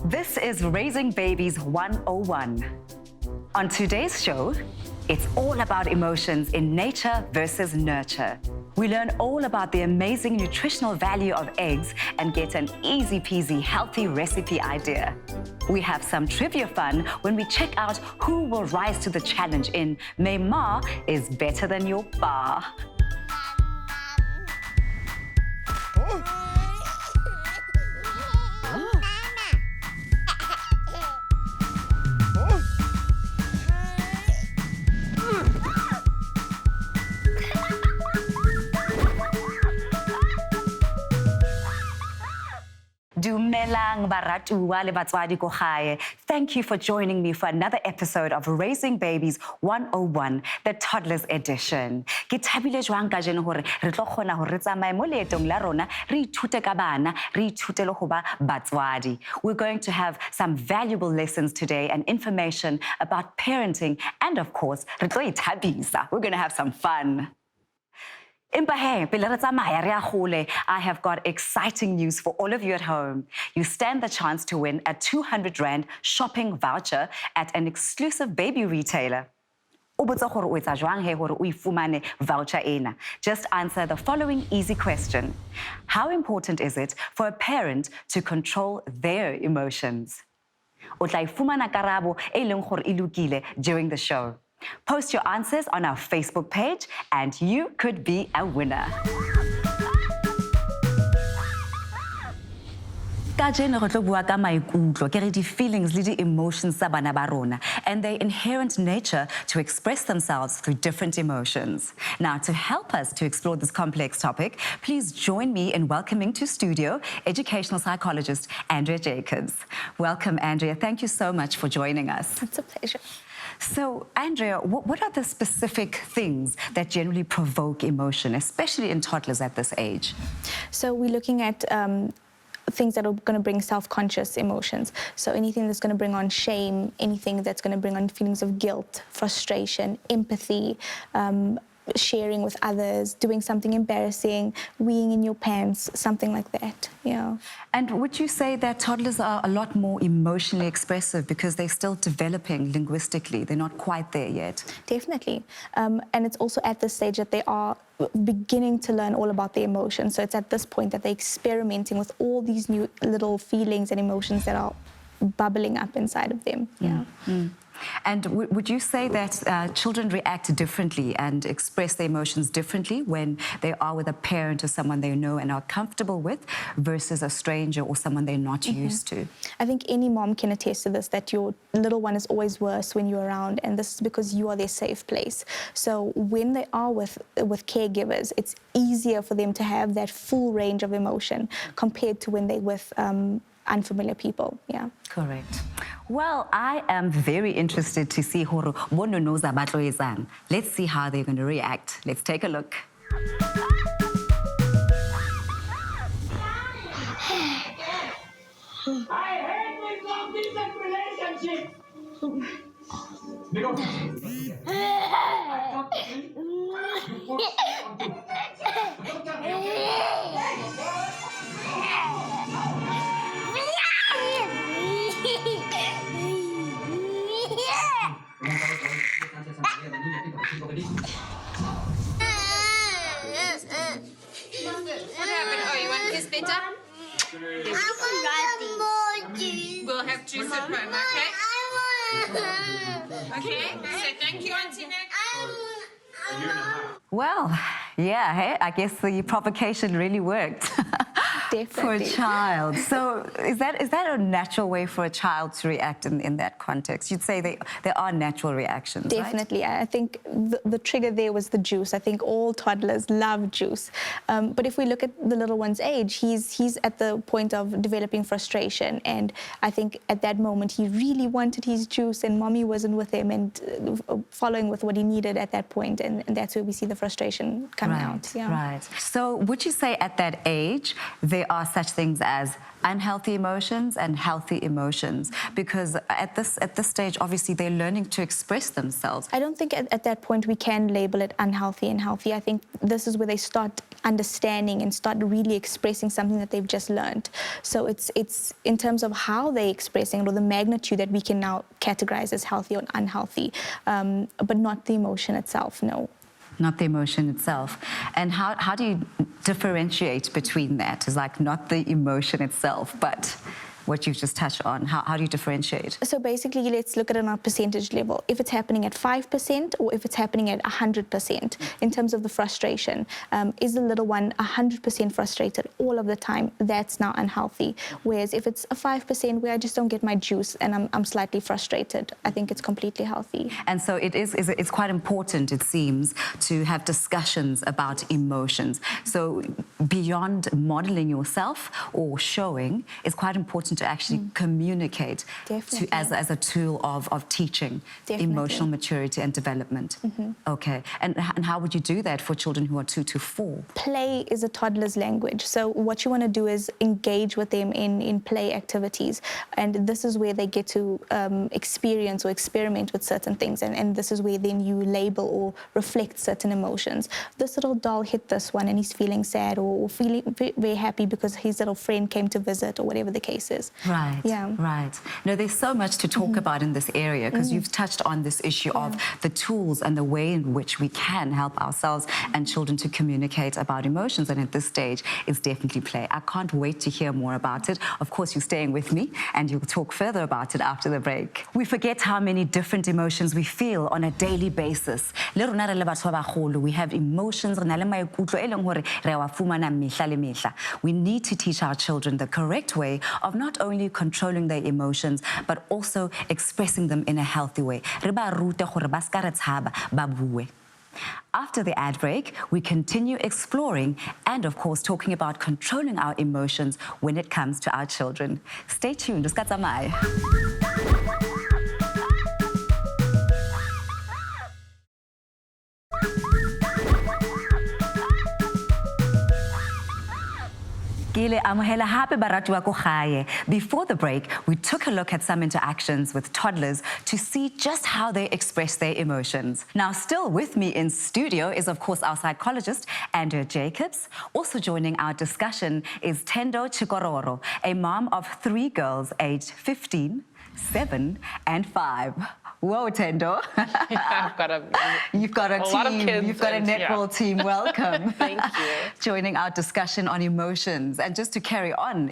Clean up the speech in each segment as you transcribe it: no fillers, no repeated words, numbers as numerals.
This is Raising Babies 101. On today's show, it's all about emotions in nature versus nurture. We learn all about the amazing nutritional value of eggs and get an easy peasy healthy recipe idea. We have some trivia fun when we check out who will rise to the challenge in My Ma is better than your Pa. Dumelang baratuwa le batswadi ko gae. Thank you for joining me for another episode of Raising Babies 101, the Toddlers Edition. Ke thabile jwang ka jeno hore re tlo kgona ho re tsamaye mo leetong la rona re ithute ka bana, re ithute le ho ba batswadi. We're going to have some valuable lessons today and information about parenting, and of course, re tlo ithabisa. We're going to have some fun. I have got exciting news for all of you at home. You stand the chance to win a 200 Rand shopping voucher at an exclusive baby retailer. Just answer the following easy question. How important is it for a parent to control their emotions? During the show. Post your answers on our Facebook page and you could be a winner. The feelings, the emotions and their inherent nature to express themselves through different emotions. Now, to help us to explore this complex topic, please join me in welcoming to studio educational psychologist Andrea Jacobs. Welcome, Andrea. Thank you so much for joining us. It's a pleasure. So, Andrea, what are the specific things that generally provoke emotion, especially in toddlers at this age? So we're looking at things that are going to bring self-conscious emotions. So anything that's going to bring on shame, anything that's going to bring on feelings of guilt, frustration, empathy, sharing with others, doing something embarrassing, weeing in your pants, something like that, yeah. And would you say that toddlers are a lot more emotionally expressive because they're still developing linguistically? They're not quite there yet. Definitely. And it's also at this stage that they are beginning to learn all about their emotions. So it's at this point that they're experimenting with all these new little feelings and emotions that are bubbling up inside of them, yeah. And would you say that children react differently and express their emotions differently when they are with a parent or someone they know and are comfortable with versus a stranger or someone they're not used to? I think any mom can attest to this, that your little one is always worse when you're around, and this is because you are their safe place. So when they are with caregivers, it's easier for them to have that full range of emotion compared to when they're with unfamiliar people, yeah. Correct. Well, I am very interested to see how let's see how they're going to react. Let's take a look. I hate this long-distance relationship. What happened? Oh, you want this better? We'll have juice at home, okay? Okay, so thank you, Auntie Nick. Well, yeah, hey, I guess the provocation really worked. Definitely. For a child. So is that a natural way for a child to react in that context? You'd say there are natural reactions, Definitely. right? I think the trigger there was the juice. I think all toddlers love juice. But if we look at the little one's age, he's at the point of developing frustration. And I think at that moment, he really wanted his juice and mommy wasn't with him and following with what he needed at that point. And that's where we see the frustration coming out. Yeah. Right. So would you say at that age, there are such things as unhealthy emotions and healthy emotions, because at this stage, obviously, they're learning to express themselves. I don't think at that point we can label it unhealthy and healthy. I think this is where they start understanding and start really expressing something that they've just learned. So it's in terms of how they're expressing it, or the magnitude, that we can now categorize as healthy or unhealthy, but not the emotion itself, no. Not the emotion itself. And how do you differentiate between that? It's like not the emotion itself, but what you've just touched on. How do you differentiate? So basically, let's look at it on a percentage level. If it's happening at 5% or if it's happening at 100%, in terms of the frustration, is the little one 100% frustrated all of the time? That's now unhealthy. Whereas if it's a 5% where I just don't get my juice and I'm slightly frustrated, I think it's completely healthy. And so it's quite important, it seems, to have discussions about emotions. So beyond modeling yourself or showing, it's quite important to actually communicate as a tool of teaching emotional maturity and development. Okay. And how would you do that for children who are 2 to 4? Play is a toddler's language. So what you want to do is engage with them in play activities. And this is where they get to experience or experiment with certain things. And this is where then you label or reflect certain emotions. This little doll hit this one and he's feeling sad, or feeling very happy because his little friend came to visit, or whatever the case is. Right, yeah. Right. No, there's so much to talk about in this area, because you've touched on this issue of the tools and the way in which we can help ourselves and children to communicate about emotions. And at this stage, it's definitely play. I can't wait to hear more about it. Of course, you're staying with me and you'll talk further about it after the break. We forget how many different emotions we feel on a daily basis. We have emotions. We need to teach our children the correct way of not only controlling their emotions, but also expressing them in a healthy way. After the ad break, we continue exploring and, of course, talking about controlling our emotions when it comes to our children. Stay tuned. Before the break, we took a look at some interactions with toddlers to see just how they express their emotions. Now, still with me in studio is, of course, our psychologist, Andrea Jacobs. Also joining our discussion is Tendo Chikororo, a mom of 3 girls aged 15, 7, and 5. Whoa, Tendo. You've got a team. Lot of kids. You've got a netball team. Welcome. Thank you. Joining our discussion on emotions. And just to carry on,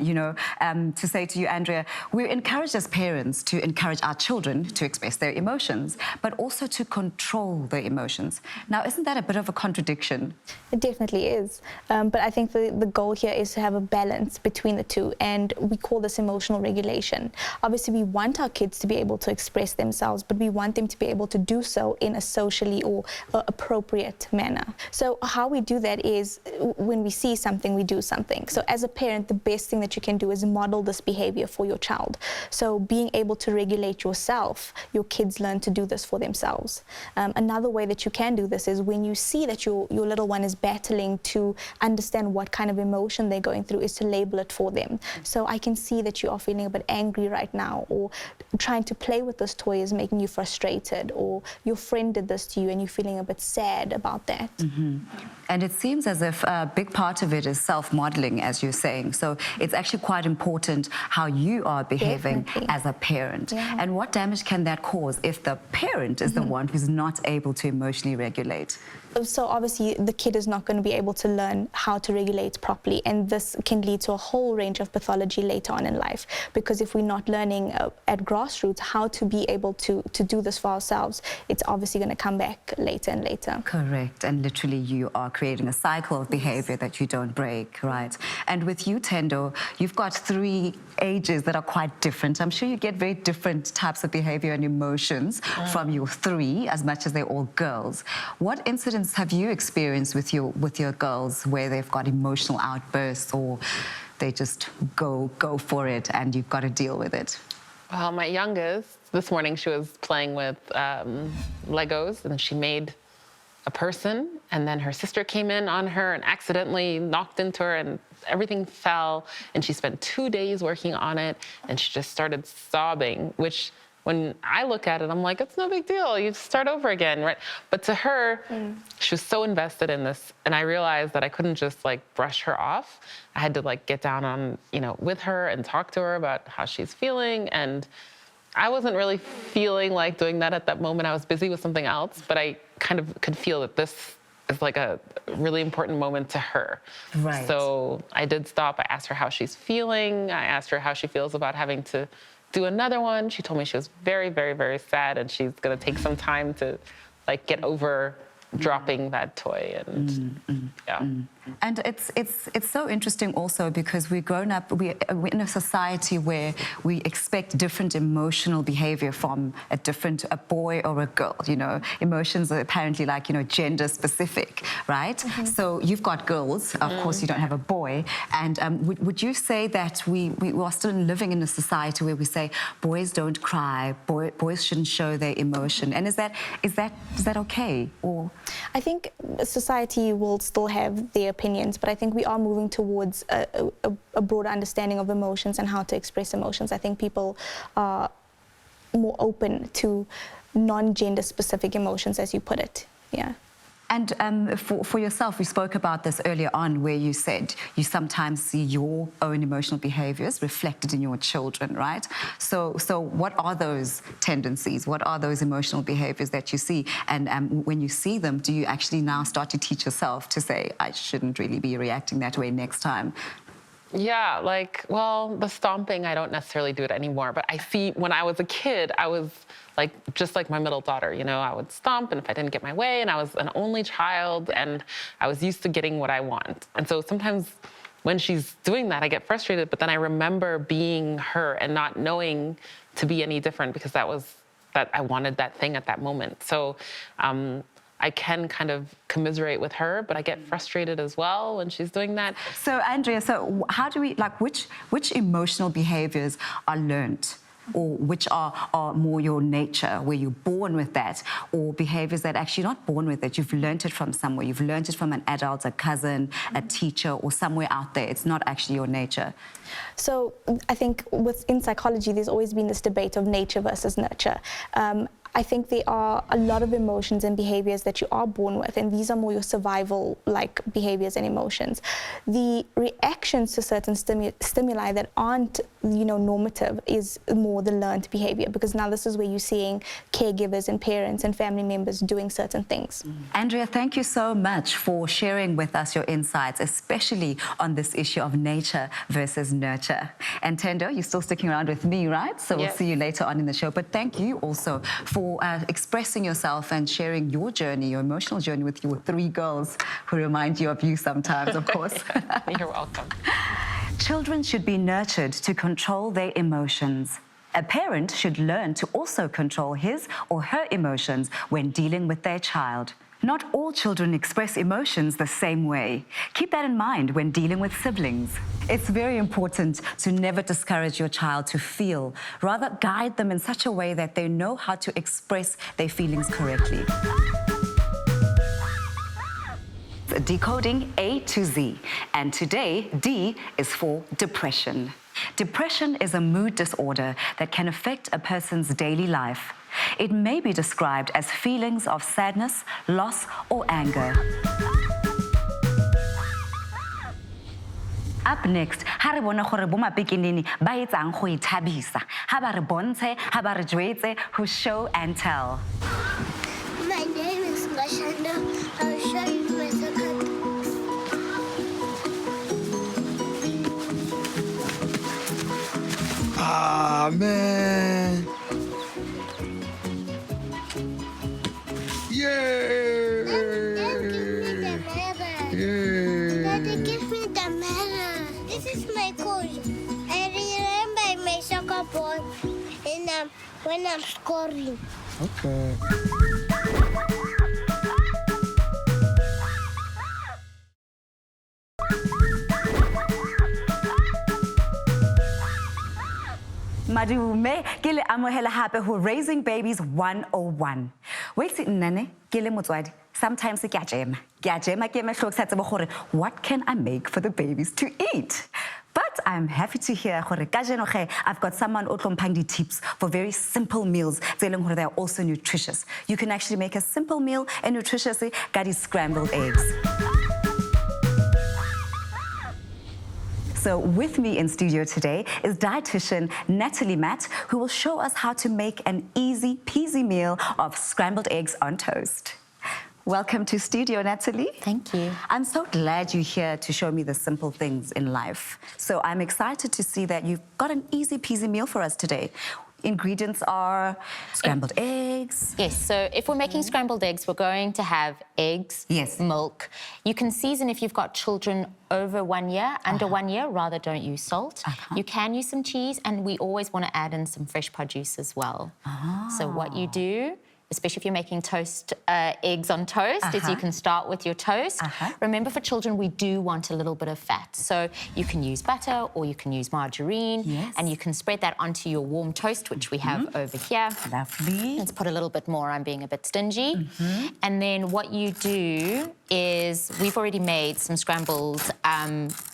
to say to you, Andrea, we're encouraged as parents to encourage our children to express their emotions, but also to control their emotions. Now, isn't that a bit of a contradiction? It definitely is. But I think the goal here is to have a balance between the two, and we call this emotional regulation. Obviously, we want our kids to be able to express themselves, but we want them to be able to do so in a socially or appropriate manner. So how we do that is when we see something, we do something. So as a parent, the best thing that you can do is model this behavior for your child. So being able to regulate yourself, your kids learn to do this for themselves. Another way that you can do this is when you see that your little one is battling to understand what kind of emotion they're going through, is to label it for them. So I can see that you are feeling a bit angry right now, or trying to play with this toy is making you frustrated, or your friend did this to you and you're feeling a bit sad about that. And it seems as if a big part of it is self-modeling, as you're saying. So it's actually quite important how you are behaving as a parent. And what damage can that cause if the parent is the one who's not able to emotionally regulate? So obviously the kid is not going to be able to learn how to regulate properly, and this can lead to a whole range of pathology later on in life, because if we're not learning at grassroots how to be able to do this for ourselves, it's obviously going to come back later and later. Correct. And literally you are creating a cycle of behavior that you don't break, right? And with you, Tendo, you've got 3 ages that are quite different. I'm sure you get very different types of behavior and emotions from your 3, as much as they're all girls. What incidents have you experienced with your girls where they've got emotional outbursts, or they just go for it and you've got to deal with it? Well, my youngest, this morning she was playing with Legos, and she made a person, and then her sister came in on her and accidentally knocked into her, and everything fell, and she spent 2 days working on it, and she just started sobbing, which when I look at it, I'm like, it's no big deal. You start over again, right? But to her, she was so invested in this, and I realized that I couldn't just like brush her off. I had to like get down on, with her and talk to her about how she's feeling. And I wasn't really feeling like doing that at that moment. I was busy with something else, but I kind of could feel that this is like a really important moment to her. Right. So I did stop. I asked her how she's feeling. I asked her how she feels about having to do another one. She told me she was very, very, very sad, and she's gonna take some time to like get over dropping that toy. And yeah. And it's so interesting also because we're grown up, we're in a society where we expect different emotional behavior from a boy or a girl, Emotions are apparently like, gender specific, right? So you've got girls, of course you don't have a boy. And would you say that we are still living in a society where we say boys don't cry, boys shouldn't show their emotion? And is that okay? Or I think society will still have their opinions, but I think we are moving towards a broader understanding of emotions and how to express emotions. I think people are more open to non-gender specific emotions, as you put it. Yeah. And for yourself, we spoke about this earlier on where you said you sometimes see your own emotional behaviors reflected in your children, right? So what are those tendencies? What are those emotional behaviors that you see? And when you see them, do you actually now start to teach yourself to say, I shouldn't really be reacting that way next time? Yeah, the stomping, I don't necessarily do it anymore, but I see when I was a kid, I was just like my middle daughter, I would stomp, and if I didn't get my way, and I was an only child, and I was used to getting what I want. And so sometimes when she's doing that, I get frustrated, but then I remember being her and not knowing to be any different because that I wanted that thing at that moment. So, I can kind of commiserate with her, but I get frustrated as well when she's doing that. So, Andrea, how do we, which emotional behaviors are learned? Or which are more your nature, where you're born with that, or behaviors that actually you're not born with it, you've learned it from somewhere, you've learned it from an adult, a cousin, a teacher, or somewhere out there. It's not actually your nature. So I think in psychology, there's always been this debate of nature versus nurture. I think there are a lot of emotions and behaviors that you are born with, and these are more your survival-like behaviors and emotions. The reactions to certain stimuli that aren't, normative is more the learned behavior, because now this is where you're seeing caregivers and parents and family members doing certain things. Andrea, thank you so much for sharing with us your insights, especially on this issue of nature versus nurture. And Tendo, you're still sticking around with me, right? So we'll see you later on in the show. But thank you also for expressing yourself and sharing your journey, your emotional journey with your 3 girls who remind you of you sometimes, of course. You're welcome. Children should be nurtured to control their emotions. A parent should learn to also control his or her emotions when dealing with their child. Not all children express emotions the same way. Keep that in mind when dealing with siblings. It's very important to never discourage your child to feel, rather guide them in such a way that they know how to express their feelings correctly. Decoding A to Z, and today D is for depression. Depression is a mood disorder that can affect a person's daily life. It may be described as feelings of sadness, loss, or anger. Up next, ha re bona gore bo mapekenene ba etsang go ithabisa, ha ba re bontshe, ha ba re jwetse, who show and tell. My name is Mashanda. I'll show you my second. Ah, man. Yay! Daddy, give me the medal. This is my coach. I remember my soccer ball when I'm scoring. Okay. Madume, ke le amohela hape ho Raising Babies 101. Wait, nane, ke le motswadi, sometimes ke a jema, what can I make for the babies to eat? But I'm happy to hear I've got someone o tlo mphang tips for very simple meals they are also nutritious. You can actually make a simple meal and nutritious scrambled eggs. So with me in studio today is dietitian Natalie Matt, who will show us how to make an easy peasy meal of scrambled eggs on toast. Welcome to studio, Natalie. Thank you. I'm so glad you're here to show me the simple things in life. So I'm excited to see that you've got an easy peasy meal for us today. Ingredients are scrambled eggs. Yes, so if we're making scrambled eggs, we're going to have eggs, Yes. milk. You can season if you've got children over 1 year, under 1 year, rather don't use salt. You can use some cheese, and we always want to add in some fresh produce as well. So what you do, especially if you're making toast, eggs on toast, is you can start with your toast. Remember, for children, we do want a little bit of fat. So you can use butter or you can use margarine, and you can spread that onto your warm toast, which we have over here. Lovely. Let's put a little bit more. I'm being a bit stingy. And then what you do is, we've already made some scrambled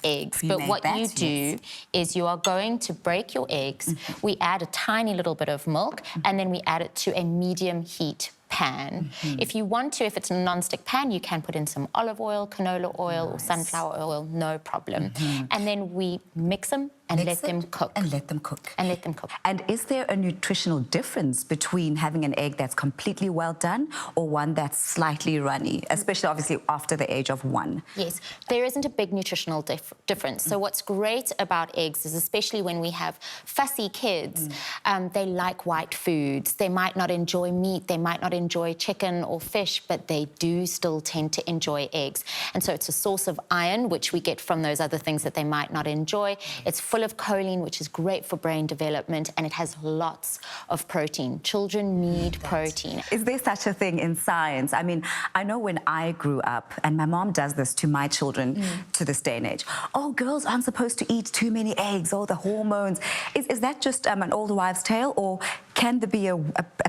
eggs, but what you do is you are going to break your eggs. We add a tiny little bit of milk, and then we add it to a medium heat pan. If you want to, if it's a non-stick pan, you can put in some olive oil, canola oil, or sunflower oil, no problem. And then we mix them and let them cook. And let them cook. And let them cook. And is there a nutritional difference between having an egg that's completely well done or one that's slightly runny, especially obviously after the age of 1? Yes, there isn't a big nutritional difference. So what's great about eggs is, especially when we have fussy kids, they like white foods. They might not enjoy meat, they might not enjoy chicken or fish, but they do still tend to enjoy eggs. And so it's a source of iron, which we get from those other things that they might not enjoy. It's full of choline, which is great for brain development, and it has lots of protein. Children need protein. Is there such a thing in science? I mean, I know when I grew up, and my mom does this to my children to this day and age, oh, girls aren't supposed to eat too many eggs, all the hormones. Is that just an old wives' tale, or can there be a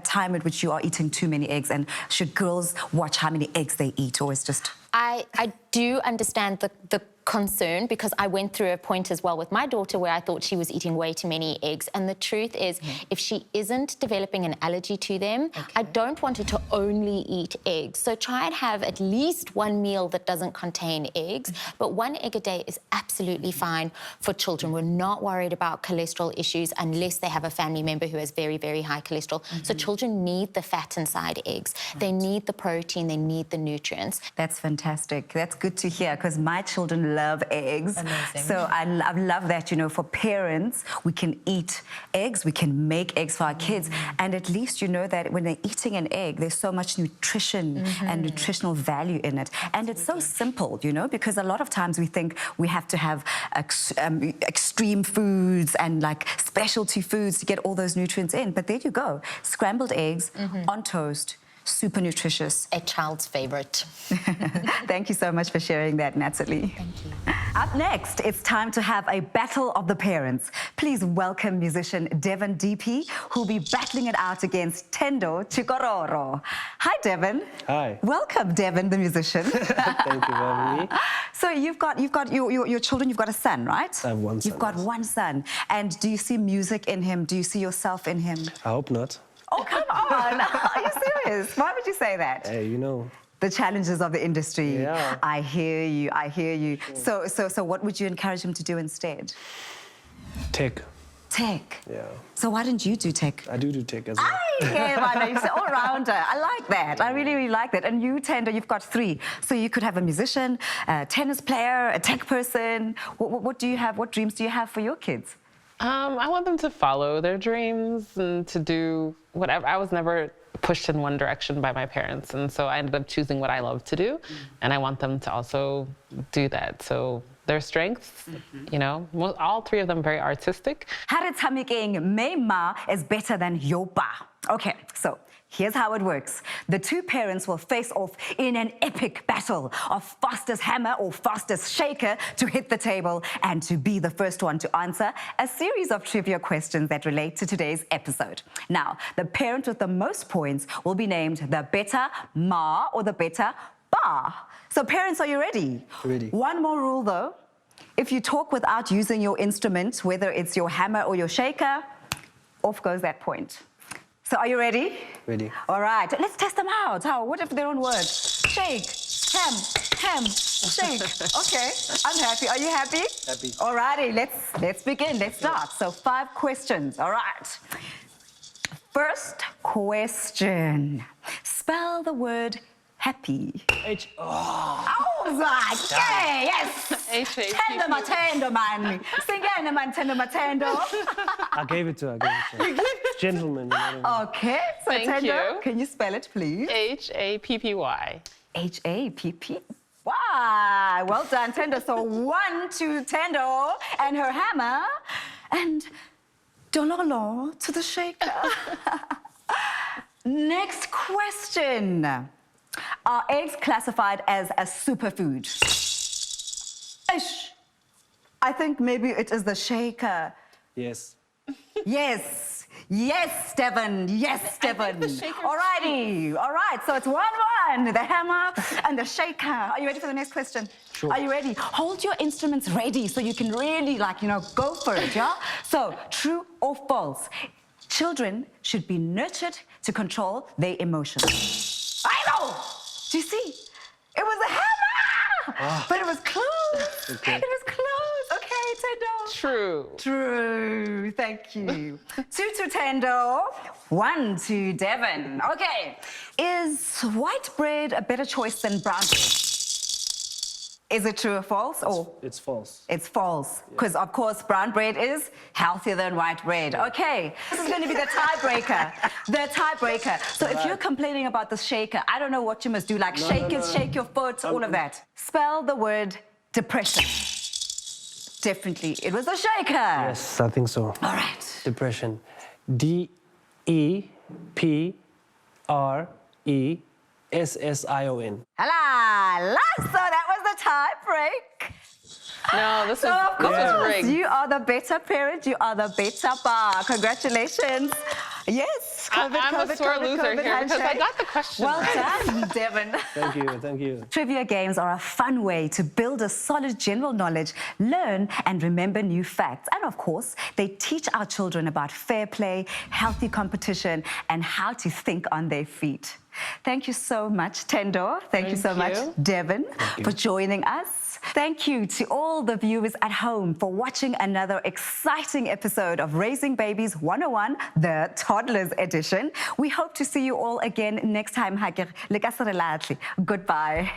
time at which you are eating too many eggs, and should girls watch how many eggs they eat, or is just... I do understand the concern, because I went through a point as well with my daughter where I thought she was eating way too many eggs. And the truth is, if she isn't developing an allergy to them, I don't want her to only eat eggs. So try and have at least one meal that doesn't contain eggs. But 1 egg a day is absolutely fine for children. We're not worried about cholesterol issues unless they have a family member who has very, very high cholesterol. So children need the fat inside eggs. They need the protein, they need the nutrients. That's fantastic. That's good to hear, because my children love eggs. Amazing. So I love that, you know, for parents, we can eat eggs, we can make eggs for our kids, and at least you know that when they're eating an egg, there's so much nutrition and nutritional value in it. And it's so simple, you know, because a lot of times we think we have to have extreme foods and like specialty foods to get all those nutrients in. But there you go, scrambled eggs on toast, super nutritious. A child's favorite. Thank you so much for sharing that, Natalie. Thank you. Up next, it's time to have a battle of the parents. Please welcome musician Devon DP, who'll be battling it out against Tendo Chikororo. Hi, Devon. Hi. Welcome, Devon, the musician. Thank you for having me. So you've got your children. You've got a son, right? I have one son. You've got one son, and do you see music in him? Do you see yourself in him? I hope not. Oh, come on! Are you serious? Why would you say that? Hey, you know. The challenges of the industry. Yeah. I hear you. I hear you. So what would you encourage him to do instead? Tech. Tech. Yeah. So why didn't you do tech? I do tech as well. Yeah, you're all rounder. I like that. I really, really like that. And you, Tendo, you've got 3. So you could have a musician, a tennis player, a tech person. What do you have? What dreams do you have for your kids? I want them to follow their dreams and to do whatever. I was never pushed in one direction by my parents, and so I ended up choosing what I love to do, and I want them to also do that. So their strengths, you know, all 3 of them very artistic. Haritamiking Meima is better than Jou Pa. Okay, so here's how it works. The two parents will face off in an epic battle of fastest hammer or fastest shaker to hit the table and to be the first one to answer a series of trivia questions that relate to today's episode. Now, the parent with the most points will be named the better ma or the better ba. So parents, are you ready? Ready. One more rule though. If you talk without using your instrument, whether it's your hammer or your shaker, off goes that point. So are you ready? Ready. All right, let's test them out. What if they don't work? Shake, ham, shake. Okay, I'm happy. Are you happy? Happy. All righty, let's begin. Let's start. So 5 questions. All right. First question. Spell the word happy. H. Oh, I was like, yeah, yes. H-A-P-P. Tendo matendo, man. Sing again, man, tendo matendo. I gave it to her. Gentleman. You know what I mean? Okay, so Thank Tendo, you. can you spell it, please? H-A-P-P-Y. H-A-P-P. Wow, well done, Tendo. So 1 to Tendo and her hammer, and dololo to the shaker. Next question. Are eggs classified as a superfood? Ish. I think maybe it is the shaker. Yes. Yes. Yes, Devon. Yes, Devon. the shaker's Alrighty. All right. So it's 1-1. The hammer and the shaker. Are you ready for the next question? Sure. Are you ready? Hold your instruments ready so you can really, go for it, yeah? So, true or false? Children should be nurtured to control their emotions. I know. Do you see? It was a hammer, but it was close. Okay. It was close. Okay, Tendo. True. True, thank you. 2 to Tendo, 1 to Devon. Okay, is white bread a better choice than brown bread? Is it true or false? Or It's false. it's false, because of course brown bread is healthier than white bread. Okay, this is going to be the tiebreaker. The tiebreaker. So if you're complaining about the shaker, I don't know what you must do, like shake your foot, all of that. Spell the word depression. Definitely, it was the shaker. Yes, I think so. All right. Depression. D-E-P-R-E-S-S-I-O-N. Hello, so that was the tie break. No, this So of was course, rigged. you are the better parent, you are the better bar. Congratulations. Yes, I'm a sore loser here because I got the question Well right. done, Devon. Thank you, thank you. Trivia games are a fun way to build a solid general knowledge, learn and remember new facts. And of course, they teach our children about fair play, healthy competition, and how to think on their feet. Thank you so much, Tendo. Thank you so much, Devon, for joining us. Thank you to all the viewers at home for watching another exciting episode of Raising Babies 101, the Toddlers Edition. We hope to see you all again next time. Goodbye.